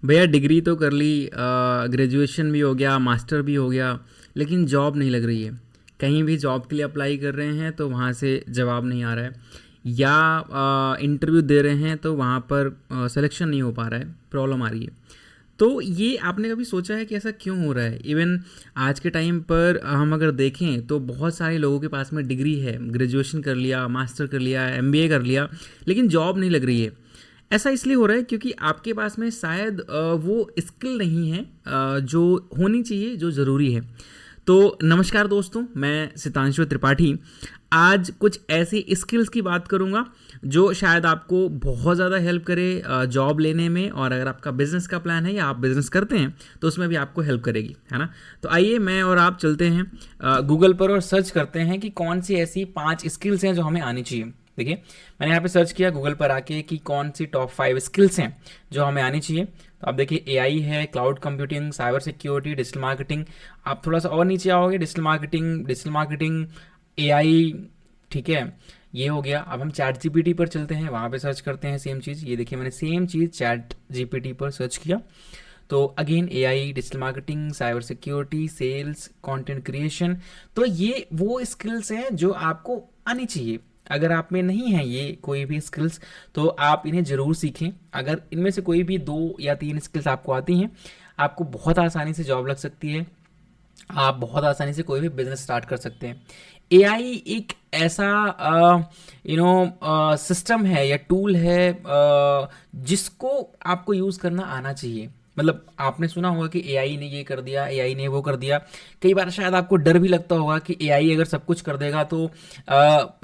भैया डिग्री तो कर ली, ग्रेजुएशन भी हो गया, मास्टर भी हो गया, लेकिन जॉब नहीं लग रही है। कहीं भी जॉब के लिए अप्लाई कर रहे हैं तो वहाँ से जवाब नहीं आ रहा है, या इंटरव्यू दे रहे हैं तो वहाँ पर सिलेक्शन नहीं हो पा रहा है, प्रॉब्लम आ रही है। तो ये आपने कभी सोचा है कि ऐसा क्यों हो रहा है? इवन आज के टाइम पर हम अगर देखें तो बहुत सारे लोगों के पास में डिग्री है, ग्रेजुएशन कर लिया, मास्टर कर लिया, एमबीए कर लिया, लेकिन जॉब नहीं लग रही है। ऐसा इसलिए हो रहा है क्योंकि आपके पास में शायद वो स्किल नहीं है जो होनी चाहिए, जो ज़रूरी है। तो नमस्कार दोस्तों, मैं सितांशु त्रिपाठी आज कुछ ऐसी स्किल्स की बात करूंगा जो शायद आपको बहुत ज़्यादा हेल्प करे जॉब लेने में, और अगर आपका बिजनेस का प्लान है या आप बिजनेस करते हैं तो उसमें भी आपको हेल्प करेगी, है ना। तो आइए मैं और आप चलते हैं गूगल पर और सर्च करते हैं कि कौन सी ऐसी 5 स्किल्स हैं जो हमें आनी चाहिए। देखिए, मैंने यहाँ पे सर्च किया गूगल पर आके कि कौन सी टॉप 5 स्किल्स हैं जो हमें आनी चाहिए। तो आप देखिए, एआई है, cloud computing, cyber security, digital marketing. आप थोड़ा सा और नीचे आओगे, डिजिटल मार्केटिंग, एआई, ठीक है, ये हो गया। अब हम चैट जीपीटी पर चलते हैं, वहाँ पे सर्च करते हैं सेम चीज़। ये देखिए, मैंने सेम चीज़ चैट जीपीटी पर सर्च किया। तो again AI, digital marketing, cyber security, sales, content creation. तो ये वो स्किल्स हैं जो आपको आनी चाहिए। अगर आप में नहीं है ये कोई भी स्किल्स तो आप इन्हें ज़रूर सीखें। अगर इनमें से कोई भी 2 या 3 स्किल्स आपको आती हैं, आपको बहुत आसानी से जॉब लग सकती है। आप बहुत आसानी से कोई भी बिजनेस स्टार्ट कर सकते हैं। एआई एक ऐसा सिस्टम है या टूल है जिसको आपको यूज़ करना आना चाहिए। मतलब आपने सुना होगा कि एआई ने ये कर दिया, एआई ने वो कर दिया। कई बार शायद आपको डर भी लगता होगा कि एआई अगर सब कुछ कर देगा तो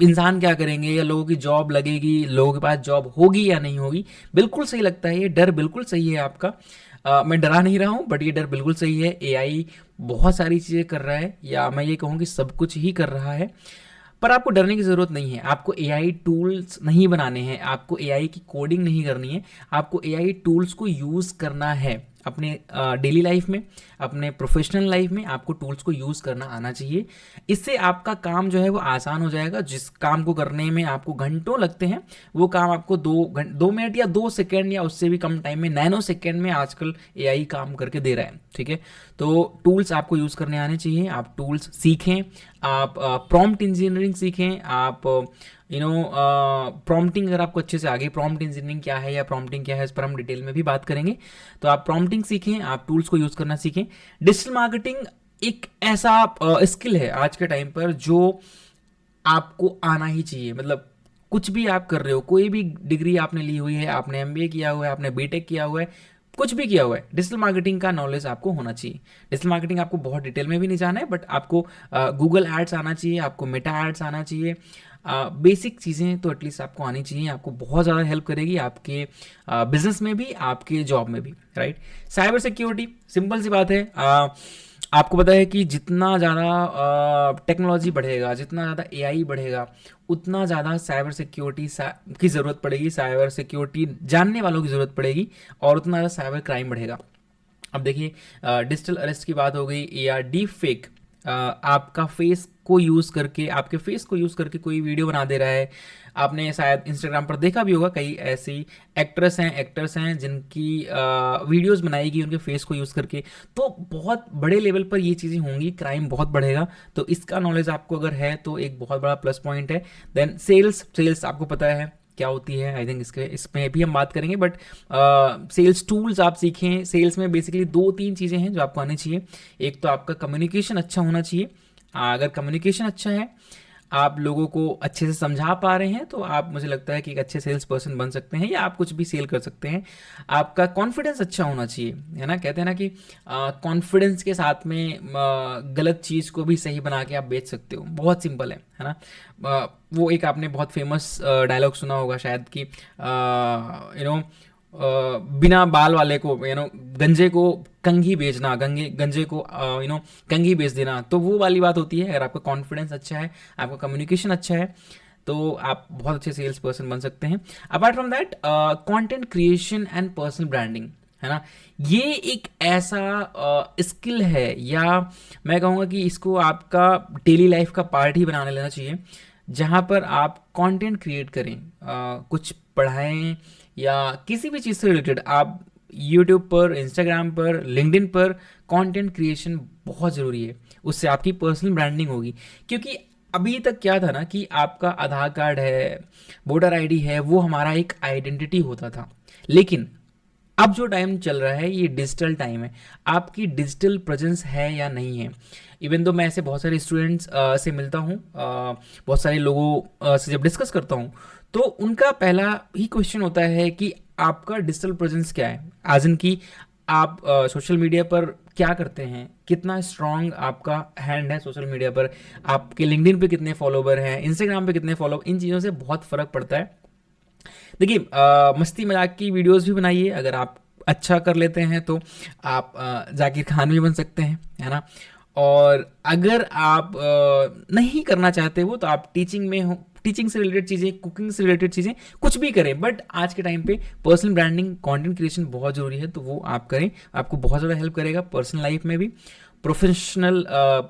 इंसान क्या करेंगे, या लोगों की जॉब लगेगी, लोगों के पास जॉब होगी या नहीं होगी। बिल्कुल सही लगता है, ये डर बिल्कुल सही है आपका। मैं डरा नहीं रहा हूँ, बट ये डर बिल्कुल सही है। एआई बहुत सारी चीज़ें कर रहा है, या मैं ये कहूँ कि सब कुछ ही कर रहा है। पर आपको डरने की ज़रूरत नहीं है। आपको एआई टूल्स नहीं बनाने हैं, आपको एआई की कोडिंग नहीं करनी है। आपको एआई टूल्स को यूज़ करना है अपने डेली लाइफ में, अपने प्रोफेशनल लाइफ में। आपको टूल्स को यूज़ करना आना चाहिए। इससे आपका काम जो है वो आसान हो जाएगा। जिस काम को करने में आपको घंटों लगते हैं, वो काम आपको 2 मिनट या 2 सेकेंड या उससे भी कम टाइम में, नैनो सेकेंड में आजकल एआई काम करके दे रहा है, ठीक है। तो टूल्स आपको यूज़ करने आने चाहिए। आप टूल्स सीखें, आप प्रॉम्प्ट इंजीनियरिंग सीखें, आप प्रॉम्प्टिंग अगर आपको अच्छे से आ गई, प्रॉम्प्ट इंजीनियरिंग क्या है या प्रॉम्प्टिंग क्या है, इस पर हम डिटेल में भी बात करेंगे। तो आप प्रॉम्प्टिंग सीखें, आप टूल्स को यूज़ करना सीखें। डिजिटल मार्केटिंग एक ऐसा स्किल है आज के टाइम पर जो आपको आना ही चाहिए। मतलब कुछ भी आप कर रहे हो, कोई भी डिग्री आपने ली हुई है, आपने एमबीए किया हुआ है, आपने बीटेक किया हुआ है, कुछ भी किया हुआ है, डिजिटल मार्केटिंग का नॉलेज आपको होना चाहिए। डिजिटल मार्केटिंग आपको बहुत डिटेल में भी नहीं जाना है, बट आपको गूगल एड्स आना चाहिए, आपको मेटा एड्स आना चाहिए। बेसिक चीज़ें तो एटलीस्ट आपको आनी चाहिए। आपको बहुत ज़्यादा हेल्प करेगी आपके बिजनेस में भी, आपके जॉब में भी, राइट। साइबर सिक्योरिटी, सिंपल सी बात है। आपको पता है कि जितना ज़्यादा टेक्नोलॉजी बढ़ेगा, जितना ज़्यादा एआई बढ़ेगा, उतना ज़्यादा साइबर सिक्योरिटी की ज़रूरत पड़ेगी, साइबर सिक्योरिटी जानने वालों की ज़रूरत पड़ेगी, और उतना ज़्यादा साइबर क्राइम बढ़ेगा। अब देखिए, डिजिटल अरेस्ट की बात हो गई, या डीप फेक, आपका फेस को यूज़ करके, आपके फेस को यूज़ करके कोई वीडियो बना दे रहा है। आपने शायद इंस्टाग्राम पर देखा भी होगा, कई ऐसी एक्टर्स हैं जिनकी वीडियोस बनाई गई उनके फेस को यूज़ करके। तो बहुत बड़े लेवल पर ये चीज़ें होंगी, क्राइम बहुत बढ़ेगा। तो इसका नॉलेज आपको अगर है तो एक बहुत बड़ा प्लस पॉइंट है। देन सेल्स आपको पता है क्या होती है, आई थिंक इसमें भी हम बात करेंगे। बट सेल्स टूल्स आप सीखें। सेल्स में बेसिकली 2-3 चीज़ें हैं जो आपको आनी चाहिए। एक तो आपका कम्युनिकेशन अच्छा होना चाहिए। अगर कम्युनिकेशन अच्छा है, आप लोगों को अच्छे से समझा पा रहे हैं, तो आप, मुझे लगता है कि एक अच्छे सेल्स पर्सन बन सकते हैं, या आप कुछ भी सेल कर सकते हैं। आपका कॉन्फिडेंस अच्छा होना चाहिए, है ना। कहते हैं ना कि कॉन्फिडेंस के साथ में गलत चीज़ को भी सही बना के आप बेच सकते हो। बहुत सिंपल है ना। वो एक आपने बहुत फेमस डायलॉग सुना होगा शायद कि बिना बाल वाले को, गंजे को कंघी बेचना, गंजे को कंघी बेच देना। तो वो वाली बात होती है। अगर आपका कॉन्फिडेंस अच्छा है, आपका कम्युनिकेशन अच्छा है, तो आप बहुत अच्छे सेल्स पर्सन बन सकते हैं। Apart from that, content creation and personal branding, है ना। ये एक ऐसा स्किल है, या मैं कहूँगा कि इसको आपका डेली लाइफ का पार्ट ही बनाने लेना चाहिए, जहाँ पर आप कंटेंट क्रिएट करें, कुछ पढ़ाएं, या किसी भी चीज़ से रिलेटेड आप यूट्यूब पर, इंस्टाग्राम पर, लिंक्डइन पर कंटेंट क्रिएशन बहुत ज़रूरी है। उससे आपकी पर्सनल ब्रांडिंग होगी। क्योंकि अभी तक क्या था ना कि आपका आधार कार्ड है, वोटर आईडी है, वो हमारा एक आइडेंटिटी होता था। लेकिन अब जो टाइम चल रहा है ये डिजिटल टाइम है। आपकी डिजिटल प्रेजेंस है या नहीं है। इवन तो मैं ऐसे बहुत सारे स्टूडेंट्स से मिलता हूँ, बहुत सारे लोगों से जब डिस्कस करता हूँ, तो उनका पहला ही क्वेश्चन होता है कि आपका डिजिटल प्रेजेंस क्या है। आज की आप सोशल मीडिया पर क्या करते हैं, कितना स्ट्रांग आपका हैंड है सोशल मीडिया पर, आपके लिंक्डइन पे कितने फॉलोवर हैं, इंस्टाग्राम पे कितने फॉलोवर, इन चीज़ों से बहुत फ़र्क पड़ता है। देखिए मस्ती मजाक की वीडियोस भी बनाइए, अगर आप अच्छा कर लेते हैं तो आप जाकिर खान भी बन सकते हैं, है ना। और अगर आप नहीं करना चाहते वो, तो आप टीचिंग में हो, टीचिंग से रिलेटेड चीज़ें, कुकिंग से रिलेटेड चीज़ें, कुछ भी करें। बट आज के टाइम पे पर्सनल ब्रांडिंग, कंटेंट क्रिएशन बहुत ज़रूरी है, तो वो आप करें। आपको बहुत ज़्यादा हेल्प करेगा पर्सनल लाइफ में भी, प्रोफेशनल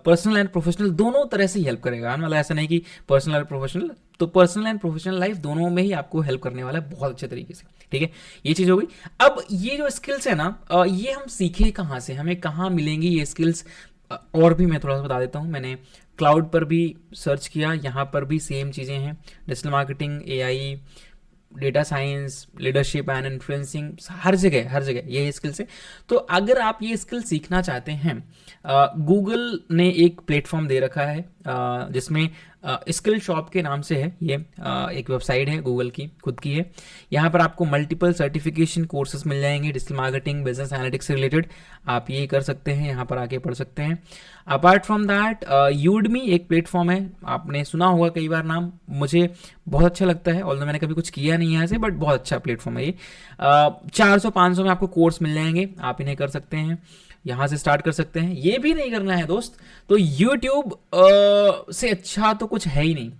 पर्सनल एंड प्रोफेशनल दोनों तरह से हेल्प करेगा। मतलब ऐसा नहीं कि पर्सनल और प्रोफेशनल, तो पर्सनल एंड प्रोफेशनल लाइफ दोनों में ही आपको हेल्प करने वाला है बहुत अच्छे तरीके से। ठीक है, ये चीज़ हो गई। अब ये जो स्किल्स है ना, ये हम सीखे कहाँ से, हमें कहाँ मिलेंगी ये स्किल्स, और भी मैं थोड़ा सा बता देता हूँ। मैंने क्लाउड पर भी सर्च किया, यहाँ पर भी सेम चीज़ें हैं। Digital marketing, AI, data science, leadership and influencing, हर जगह ये स्किल्स है। तो अगर आप ये स्किल सीखना चाहते हैं, गूगल ने एक प्लेटफॉर्म दे रखा है जिसमें स्किल शॉप के नाम से है ये, एक वेबसाइट है गूगल की, खुद की है। यहाँ पर आपको मल्टीपल सर्टिफिकेशन कोर्सेज मिल जाएंगे डिजिटल मार्केटिंग, बिजनेस एनालिटिक्स से रिलेटेड। आप ये कर सकते हैं, यहाँ पर आके पढ़ सकते हैं। अपार्ट फ्रॉम दैट यूडमी एक प्लेटफॉर्म है, आपने सुना होगा कई बार नाम, मुझे बहुत अच्छा लगता है। ऑल्दो मैंने कभी कुछ किया नहीं है यहाँ से, बट बहुत अच्छा प्लेटफॉर्म है ये। 400-500 में आपको कोर्स मिल जाएंगे, आप इन्हें कर सकते हैं, यहाँ से स्टार्ट कर सकते हैं। ये भी नहीं करना है दोस्त तो यूट्यूब से अच्छा तो कुछ है ही नहीं।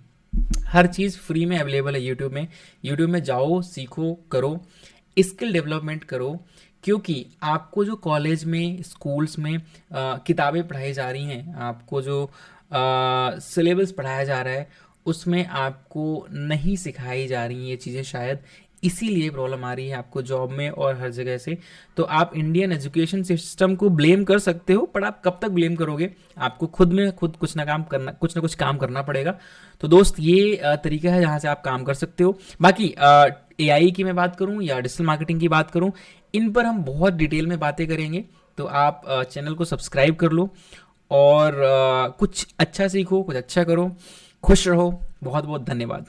हर चीज़ फ्री में अवेलेबल है यूट्यूब में। यूट्यूब में जाओ, सीखो, करो, स्किल डेवलपमेंट करो। क्योंकि आपको जो कॉलेज में, स्कूल्स में किताबें पढ़ाई जा रही हैं, आपको जो सिलेबस पढ़ाया जा रहा है, उसमें आपको नहीं सिखाई जा रही हैं ये चीज़ें, शायद इसीलिए प्रॉब्लम आ रही है आपको जॉब में और हर जगह से। तो आप इंडियन एजुकेशन सिस्टम को ब्लेम कर सकते हो, पर आप कब तक ब्लेम करोगे। आपको खुद में खुद कुछ ना कुछ काम करना पड़ेगा। तो दोस्त ये तरीका है जहाँ से आप काम कर सकते हो। बाकी एआई की मैं बात करूँ या डिजिटल मार्केटिंग की बात करूँ, इन पर हम बहुत डिटेल में बातें करेंगे। तो आप चैनल को सब्सक्राइब कर लो और कुछ अच्छा सीखो, कुछ अच्छा करो, खुश रहो। बहुत बहुत धन्यवाद।